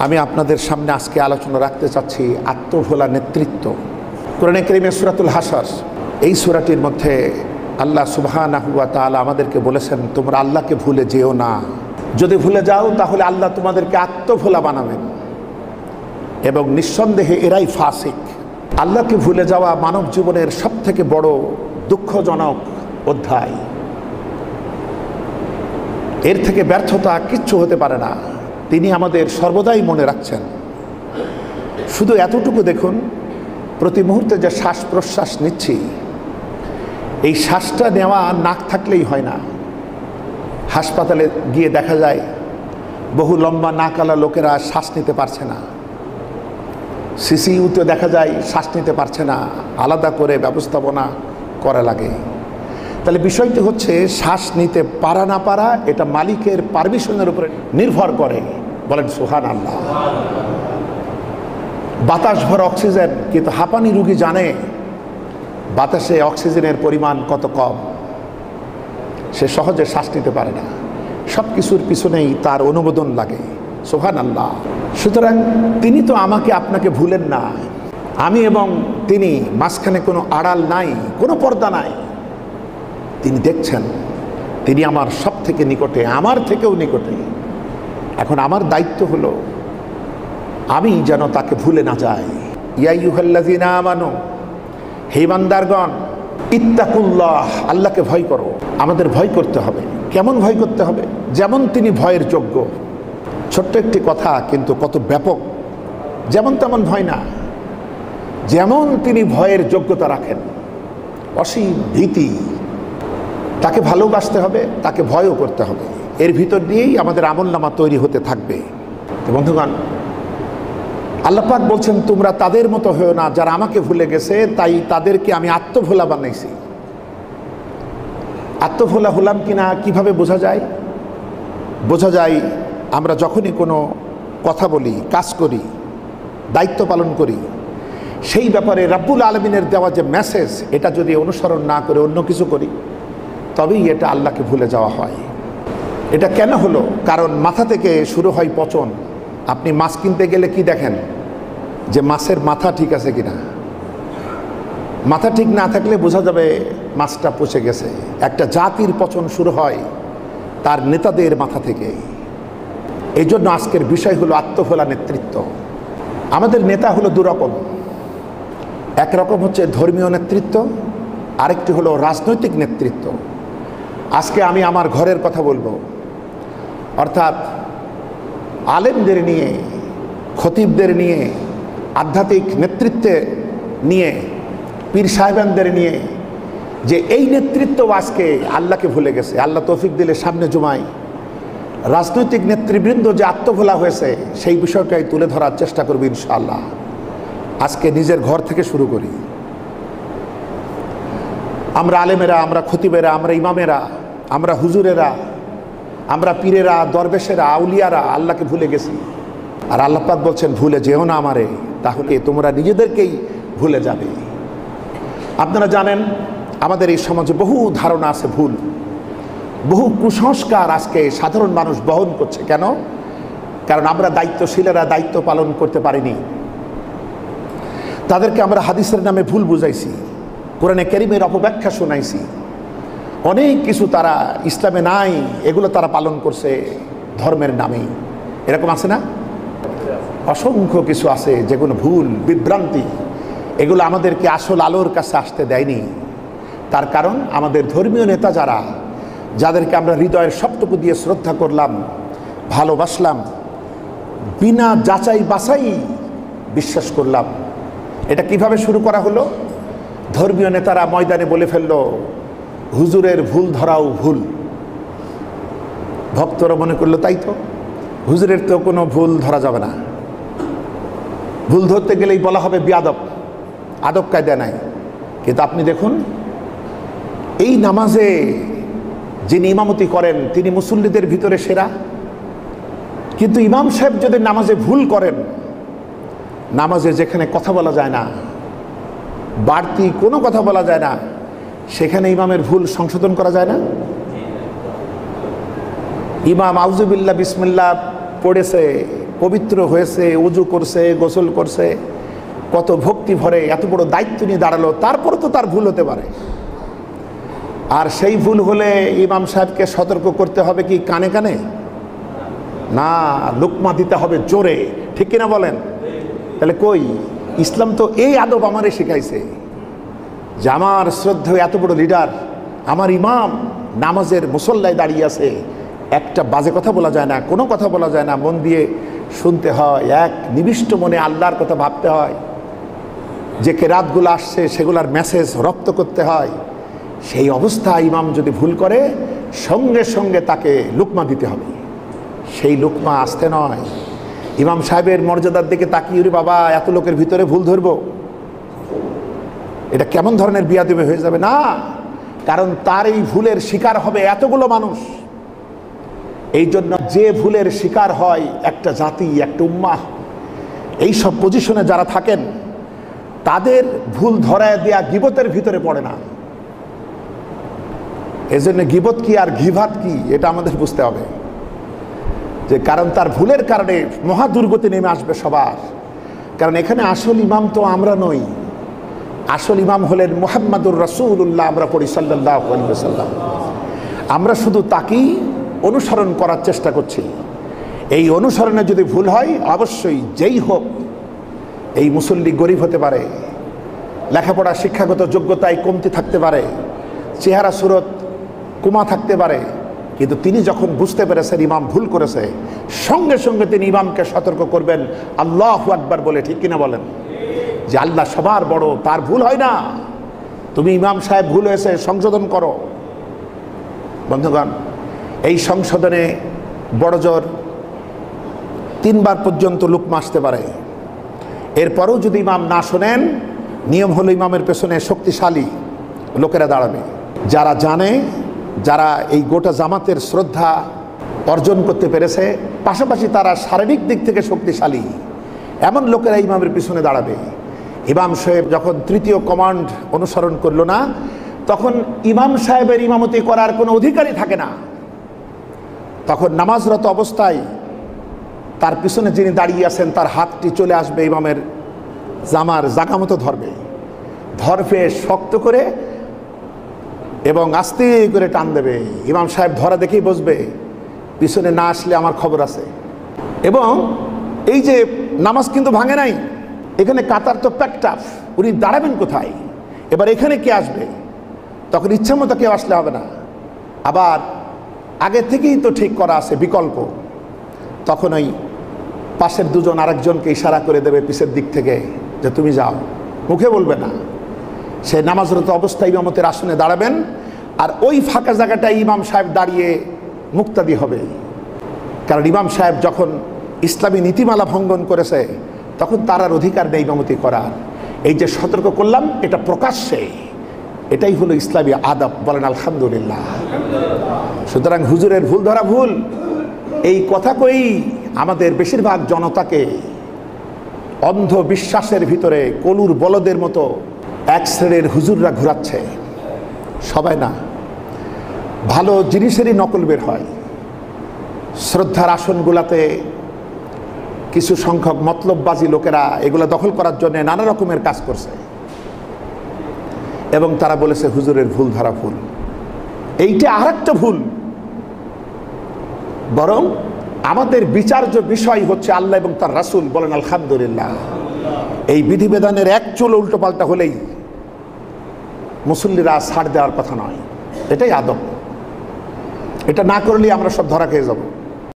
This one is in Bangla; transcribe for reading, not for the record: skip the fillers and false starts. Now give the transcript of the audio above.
আমি আপনাদের সামনে আজকে আলোচনা রাখতে চাচ্ছি আত্মভোলা নেতৃত্ব। কোরআনে কারীমে সূরাতুল হাসর, এই সূরাটির মধ্যে আল্লাহ সুবহানাহু ওয়া তাআলা আমাদেরকে বলেছেন, তোমরা আল্লাহকে ভুলে যেও না। যদি ভুলে যাও তাহলে আল্লাহ তোমাদেরকে আত্মভোলা বানাবেন, এবং নিঃসন্দেহে এরাই ফাসিক। আল্লাহকে ভুলে যাওয়া মানব জীবনের সবথেকে বড় দুঃখজনক অধ্যায়। এর থেকে ব্যর্থতা কিচ্ছু হতে পারে না। তিনি আমাদের সর্বদাই মনে রাখছেন। শুধু এতটুকু দেখুন, প্রতি মুহূর্তে যে শ্বাস প্রশ্বাস নিচ্ছি, এই শ্বাসটা নেওয়া নাক থাকলেই হয় না। হাসপাতালে গিয়ে দেখা যায় বহু লম্বা নাকালা লোকেরা শ্বাস নিতে পারছে না। সিসিইউতে দেখা যায় শ্বাস নিতে পারছে না, আলাদা করে ব্যবস্থাপনা করা লাগে। তাহলে বিষয়টি হচ্ছে, শ্বাস নিতে পারা না পারা এটা মালিকের পারমিশনের উপরে নির্ভর করে। বলেন সুবহানাল্লাহ। বাতাস ভরা অক্সিজেন, কিন্তু হাঁপানি রোগী জানে বাতাসে অক্সিজেনের পরিমাণ কত কম। সে সহজে শ্বাস নিতে পারে না। সব কিছুর পিছনেই তার অনুমোদন লাগে। সুবহানাল্লাহ। সুতরাং তিনি তো আমাকে আপনাকে ভুলেন না। আমি এবং তিনি মাঝখানে কোনো আড়াল নাই, কোনো পর্দা নাই। তিনি দেখছেন, তিনি আমার সব থেকে নিকটে, আমার থেকেও নিকটে। এখন আমার দায়িত্ব হলো আমি যেন তাকে ভুলে না যাই। ইয়া আইয়ুহাল্লাযীনা আমানু, হে ইমানদারগণ, ইত্তাকুল্লাহ, আল্লাহকে ভয় করো। আমাদের ভয় করতে হবে। কেমন ভয় করতে হবে? যেমন তিনি ভয়ের যোগ্য। ছোট্ট একটি কথা, কিন্তু কত ব্যাপক। যেমন তেমন ভয় না, যেমন তিনি ভয়ের যোগ্যতা রাখেন, অসীম ভীতি। তাকে ভালোবাসতে হবে, তাকে ভয়ও করতে হবে। এর ভিতর দিয়েই আমাদের আমলনামা তৈরি হতে থাকবে। বন্ধুগণ, আল্লাহ পাক বলছেন, তোমরা তাদের মতো হয়েও না যারা আমাকে ভুলে গেছে, তাই তাদেরকে আমি আত্মভোলা বানাইছি। আত্মভোলা হলাম কিনা কিভাবে বোঝা যায়? বোঝা যায় আমরা যখনই কোনো কথা বলি, কাজ করি, দায়িত্ব পালন করি, সেই ব্যাপারে রাব্বুল আলামিনের দেওয়া যে মেসেজ, এটা যদি অনুসরণ না করে অন্য কিছু করি, তবেই এটা আল্লাহকে ভুলে যাওয়া হয়। এটা কেন হলো? কারণ মাথা থেকে শুরু হয় পচন। আপনি মাছ কিনতে গেলে কি দেখেন? যে মাছের মাথা ঠিক আছে কিনা। মাথা ঠিক না থাকলে বোঝা যাবে মাছটা পচে গেছে। একটা জাতির পচন শুরু হয় তার নেতাদের মাথা থেকে। এই জন্য আজকের বিষয় হলো আত্মভোলা নেতৃত্ব। আমাদের নেতা হলো দুরকম। একরকম হচ্ছে ধর্মীয় নেতৃত্ব, আরেকটি হলো রাজনৈতিক নেতৃত্ব। আজকে আমি আমার ঘরের কথা বলবো, অর্থাৎ আলেমদের নিয়ে, খতিবদের নিয়ে, আধ্যাত্মিক নেতৃত্বে নিয়ে, পীর সাহেবানদের নিয়ে, যে এই নেতৃত্ব আজকে আল্লাহকে ভুলে গেছে। আল্লাহ তৌফিক দিলে সামনে জুমায় রাজনৈতিক নেতৃবৃন্দ যে আত্মভোলা হয়েছে, সেই বিষয়টাই তুলে ধরার চেষ্টা করব ইনশাআল্লাহ। আজকে নিজের ঘর থেকে শুরু করি। আমরা আলেমেরা, আমরা খতিবেরা, আমরা ইমামেরা, আমরা হুজুরেরা, আমরা পীরেরা, দরবেশেরা, আউলিয়ারা আল্লাহকে ভুলে গেছি। আর আল্লাহ পাক বলছেন, ভুলে যেও না আমারে, তাহলে তোমরা নিজেদেরকেই ভুলে যাবে। আপনারা জানেন, আমাদের এই সমাজে বহু ধারণা আছে ভুল, বহু কুসংস্কার আজকে সাধারণ মানুষ বহন করছে। কেন? কারণ আমরা দায়িত্বশীলেরা দায়িত্ব পালন করতে পারিনি। তাদেরকে আমরা হাদিসের নামে ভুল বুঝাইছি, কোরআনে কারীমের অপব্যাখ্যা শোনাইছি। অনেক কিছু তারা ইসলামে নাই, এগুলো তারা পালন করছে ধর্মের নামে। এরকম আছে না? অসংখ্য কিছু আছে যেগুলো ভুল, বিভ্রান্তি। এগুলো আমাদেরকে আসল আলোর কাছে আসতে দেয়নি। তার কারণ আমাদের ধর্মীয় নেতা যারা, যাদেরকে আমরা হৃদয়ের সবটুকু দিয়ে শ্রদ্ধা করলাম, ভালোবাসলাম, বিনা যাচাই বাছাই বিশ্বাস করলাম। এটা কিভাবে শুরু করা হলো? ধর্মীয় নেতারা ময়দানে বলে ফেললো, হুজুরের ভুল ধরাও ভুল। ভক্তরা মনে করলো, তাই তো, হুজুরের তো কোনো ভুল ধরা যাবে না। ভুল ধরতে গেলেই বলা হবে বিয়াদব, আদব কায়দা নাই। কিন্তু আপনি দেখুন, এই নামাজে যিনি ইমামতি করেন তিনি মুসল্লিদের ভিতরে সেরা। কিন্তু ইমাম সাহেব যদি নামাজে ভুল করেন, নামাজে যেখানে কথা বলা যায় না, বাড়তি কোনো কথা বলা যায় না, সেখানে ইমামের ভুল সংশোধন করা যায় না। ইমাম আউযুবিল্লাহ বিসমিল্লাহ পড়েছে, পবিত্র হয়েছে, উজু করছে, গোসল করছে, কত ভক্তি ভরে এত বড় দায়িত্ব নিয়ে দাঁড়ালো, তারপরে তো তার ভুল হতে পারে। আর সেই ভুল হলে ইমাম সাহেবকে সতর্ক করতে হবে কি কানে কানে? না, লুকমা দিতে হবে জোরে, ঠিক কিনা বলেন? তাহলে কই, ইসলাম তো এই আদব আমারে শিখাইছে যে আমার শ্রদ্ধেয় এত বড় লিডার, আমার ইমাম নামাজের মুসল্লায় দাঁড়িয়ে আছে, একটা বাজে কথা বলা যায় না, কোনো কথা বলা যায় না, মন দিয়ে শুনতে হয়, এক নিবিষ্ট মনে আল্লাহর কথা ভাবতে হয়, যে কেরাতগুলো আসছে সেগুলার মেসেজ রপ্ত করতে হয়। সেই অবস্থায় ইমাম যদি ভুল করে সঙ্গে সঙ্গে তাকে লুকমা দিতে হবে। সেই লুকমা আসতে নয়, ইমাম সাহেবের মর্যাদার দিকে তাকিয়ে রে বাবা এত লোকের ভিতরে ভুল ধরবো, এটা কেমন ধরনের বিয়াদবি হয়ে যাবে না, কারণ তার এই ভুলের শিকার হবে এতগুলো মানুষ। এই জন্য যে ভুলের শিকার হয় একটা জাতি, একটা উম্মাহ, এই সব পজিশনে যারা থাকেন তাদের ভুল ধরায় দেয়া গিবতের ভিতরে পড়ে না। এই জন্য গিবত কি আর ঘিভাত কি এটা আমাদের বুঝতে হবে, যে কারণ তার ভুলের কারণে মহা দুর্গতি নেমে আসবে সবার। কারণ এখানে আসল ইমাম তো আমরা নই, আসল ইমাম হলেন মুহাম্মাদুর রাসূলুল্লাহ, আমরা পড়ি সাল্লাল্লাহু আলাইহি ওয়াসাল্লাম। আমরা শুধু তাকেই অনুসরণ করার চেষ্টা করছি। এই অনুসরণে যদি ভুল হয় অবশ্যই যেই হোক, এই মুসল্লি গরিব হতে পারে, লেখাপড়া শিক্ষাগত যোগ্যতায় কমতি থাকতে পারে, চেহারা সুরত কুমা থাকতে পারে, কিন্তু তিনি যখন বুঝতে পেরেছেন ইমাম ভুল করেছে সঙ্গে সঙ্গে তিনি ইমামকে সতর্ক করবেন আল্লাহু আকবার বলে, ঠিক কিনা বলেন? যে আল্লাহ সবার বড়, তার ভুল হয় না, তুমি ইমাম সাহেব ভুল হয়েছে সংশোধন করো। বন্ধুগণ, এই সংশোধনে বড়জোর 3 বার পর্যন্ত লুকমা আসতে পারে। এরপরও যদি ইমাম না শোনেন, নিয়ম হলো ইমামের পেছনে শক্তিশালী লোকেরা দাঁড়াবে, যারা জানে, যারা এই গোটা জামাতের শ্রদ্ধা অর্জন করতে পেরেছে, পাশাপাশি তারা শারীরিক দিক থেকে শক্তিশালী, এমন লোকেরা ইমামের পিছনে দাঁড়াবে। ইমাম সাহেব যখন 3য় কমান্ড অনুসরণ করলো না, তখন ইমাম সাহেবের ইমামতি করার কোনো অধিকারই থাকে না। তখন নামাজরত অবস্থায় তার পিছনে যিনি দাঁড়িয়ে আছেন তার হাতটি চলে আসবে ইমামের জামার জাগা মতো ধরবে শক্ত করে এবং আস্তে করে টান দেবে। ইমাম সাহেব ধরা দেখেই বসবে, পিছনে না আসলে আমার খবর আছে। এবং এই যে নামাজ কিন্তু ভাঙে নাই, এখানে কাতার তো প্যাকটাফ, উনি দাঁড়াবেন কোথায়? এবার এখানে কে আসবে? তখন ইচ্ছা মতো কেউ আসলে হবে না, আবার আগে থেকেই তো ঠিক করা আছে বিকল্প। তখন ওই পাশের দুজন আরেকজনকে ইশারা করে দেবে পিছের দিক থেকে যে তুমি যাও, মুখে বলবে না। সে নামাজরত অবস্থায় ইমামতের আসনে দাঁড়াবেন, আর ওই ফাঁকা জায়গাটায় ইমাম সাহেব দাঁড়িয়ে মুক্তাদি হবে। কারণ ইমাম সাহেব যখন ইসলামী নীতিমালা ভঙ্গন করেছে তখন তার আর অধিকার নেই ইমামতি করার। এই যে সতর্ক করলাম এটা প্রকাশ্যে, এটাই হলো ইসলামী আদব, বলেন আলহামদুলিল্লাহ। সুতরাং হুজুরের ভুল ধরা ভুল, এই কথা কই আমাদের বেশিরভাগ জনতাকে অন্ধ বিশ্বাসের ভিতরে কলুর বলদের মতো এক শ্রেণীর হুজুররা ঘুরাচ্ছে। সবাই না, ভালো জিনিসেরই নকল বের হয়। শ্রদ্ধার আসনগুলাতে কিছু সংখ্যক মতলববাজি লোকেরা এগুলা দখল করার জন্য নানা রকমের কাজ করছে এবং তারা বলেছে হুজুরের ভুল ধরা ভুল। এইটা আরেকটা ভুল। বরং আমাদের বিচার্য বিষয় হচ্ছে আল্লাহ এবং তার রাসূল, বলেন আলহামদুলিল্লাহ। এই বিধিবিধানের এক চুল উল্টো পাল্টা হলেই মুসল্লিরা ছাড় দেওয়ার কথা নয়, এটাই আদব। এটা না করলেই আমরা সব ধরা খেয়ে যাব।